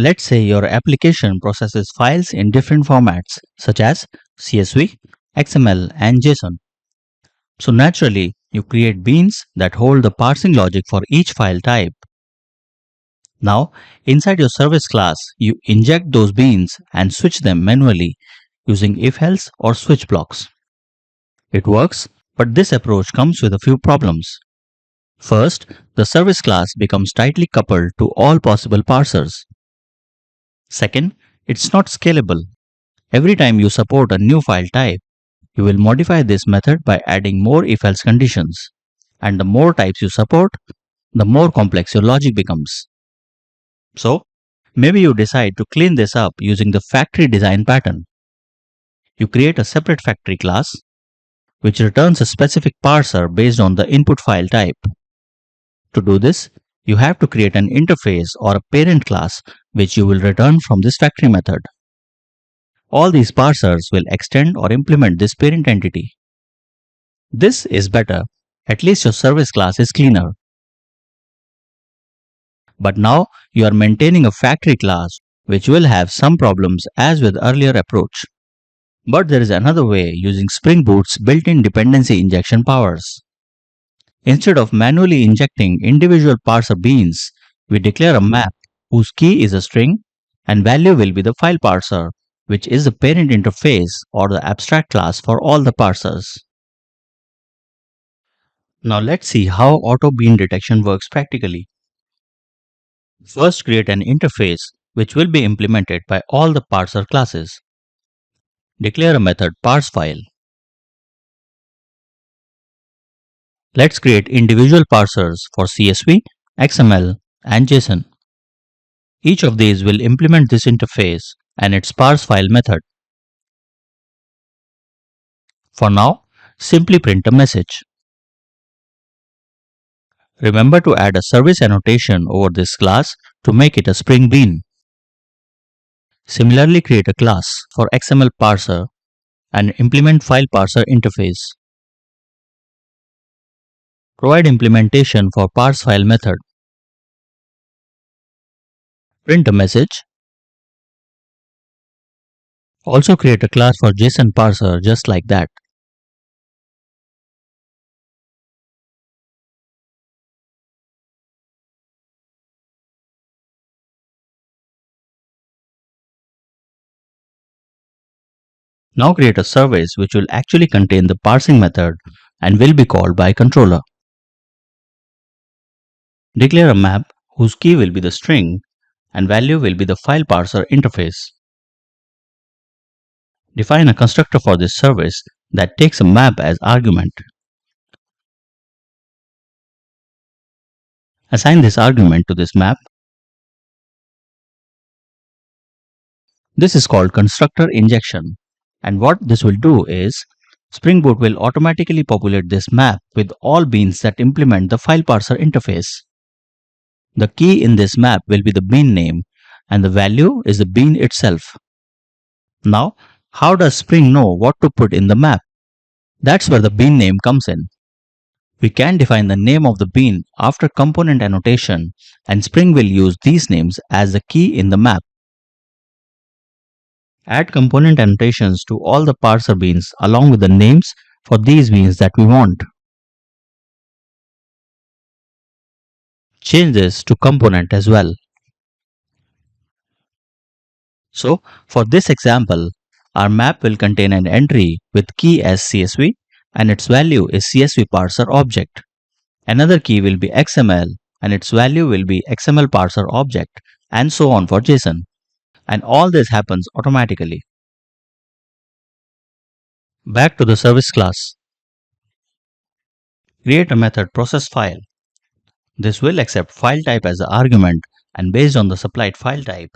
Let's say your application processes files in different formats such as CSV, XML, and JSON. So naturally, you create beans that hold the parsing logic for each file type. Now, inside your service class, you inject those beans and switch them manually using if-else or switch blocks. It works, but this approach comes with a few problems. First, the service class becomes tightly coupled to all possible parsers. Second, it's not scalable. Every time you support a new file type, you will modify this method by adding more if-else conditions. And the more types you support, the more complex your logic becomes. So, maybe you decide to clean this up using the factory design pattern. You create a separate factory class, which returns a specific parser based on the input file type. To do this, you have to create an interface or a parent class which you will return from this factory method. All these parsers will extend or implement this parent entity. This is better. At least your service class is cleaner. But now you are maintaining a factory class which will have some problems as with earlier approach. But there is another way using Spring Boot's built-in dependency injection powers. Instead of manually injecting individual parser beans, we declare a map whose key is a string and value will be the file parser, which is the parent interface or the abstract class for all the parsers. Now let's see how auto bean detection works practically. First, create an interface which will be implemented by all the parser classes. Declare a method parseFile. Let's create individual parsers for CSV, XML, and JSON. Each of these will implement this interface and its parseFile method. For now, simply print a message. Remember to add a service annotation over this class to make it a Spring Bean. Similarly, create a class for XML parser and implement file parser interface. Provide implementation for parseFile method. Print a message. Also create a class for JSON parser just like that. Now create a service which will actually contain the parsing method and will be called by controller. Declare a map whose key will be the string and value will be the file parser interface. Define a constructor for this service that takes a map as argument. Assign this argument to this map. This is called constructor injection, and what this will do is Spring Boot will automatically populate this map with all beans that implement the file parser interface. The key in this map will be the bean name and the value is the bean itself. Now, how does Spring know what to put in the map? That's where the bean name comes in. We can define the name of the bean after component annotation and Spring will use these names as the key in the map. Add component annotations to all the parser beans along with the names for these beans that we want. Change this to component as well. So, for this example, our map will contain an entry with key as CSV and its value is CSV parser object. Another key will be XML and its value will be XML parser object and so on for JSON. And all this happens automatically. Back to the service class. Create a method processFile. This will accept file type as the argument and based on the supplied file type,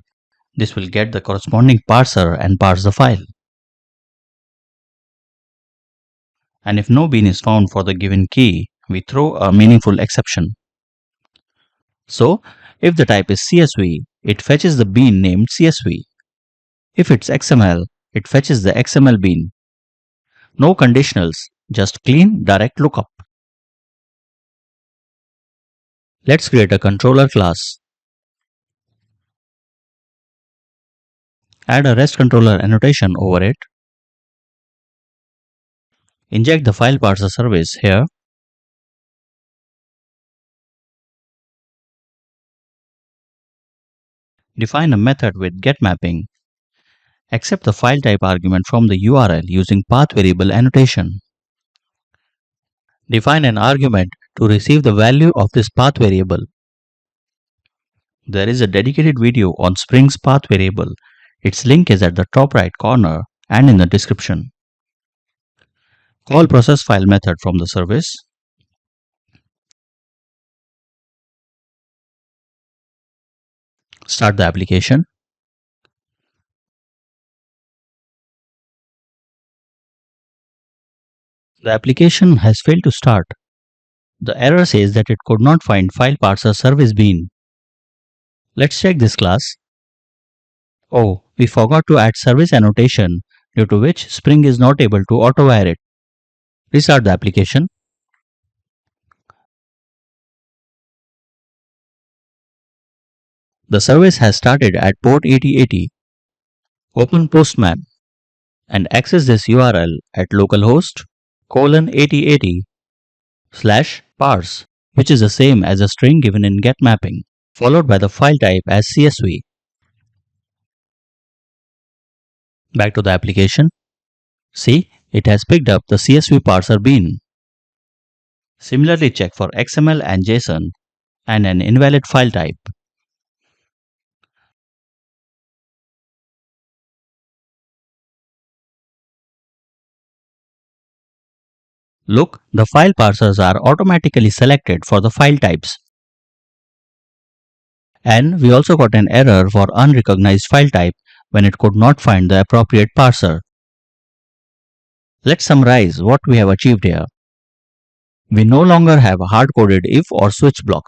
this will get the corresponding parser and parse the file. And if no bean is found for the given key, we throw a meaningful exception. So, if the type is CSV, it fetches the bean named CSV. If it's XML, it fetches the XML bean. No conditionals, just clean direct lookup. Let's create a controller class. Add a REST controller annotation over it. Inject the file parser service here. Define a method with getMapping. Accept the file type argument from the URL using path variable annotation. Define an argument to receive the value of this path variable. There is a dedicated video on Spring's path variable. Its link is at the top right corner and in the description. Call process file method from the service. Start the application. The application has failed to start. The error says that it could not find file parser service bean. Let's check this class. Oh, we forgot to add service annotation, due to which Spring is not able to auto-wire it. Restart the application. The service has started at port 8080. Open Postman and access this URL at localhost :8080/parse, which is the same as a string given in getMapping, followed by the file type as CSV. Back to the application. See, it has picked up the CSV parser bean. Similarly, check for XML and JSON and an invalid file type. Look, the file parsers are automatically selected for the file types. And we also got an error for unrecognized file type when it could not find the appropriate parser. Let's summarize what we have achieved here. We no longer have a hard-coded if or switch block.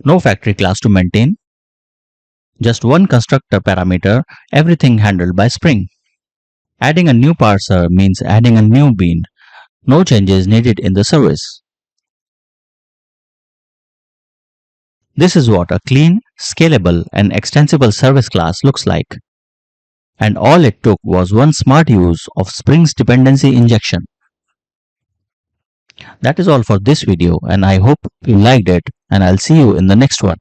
No factory class to maintain. Just one constructor parameter, everything handled by Spring. Adding a new parser means adding a new bean. No changes needed in the service. This is what a clean, scalable, and extensible service class looks like. And all it took was one smart use of Spring's dependency injection. That is all for this video, and I hope you liked it, and I'll see you in the next one.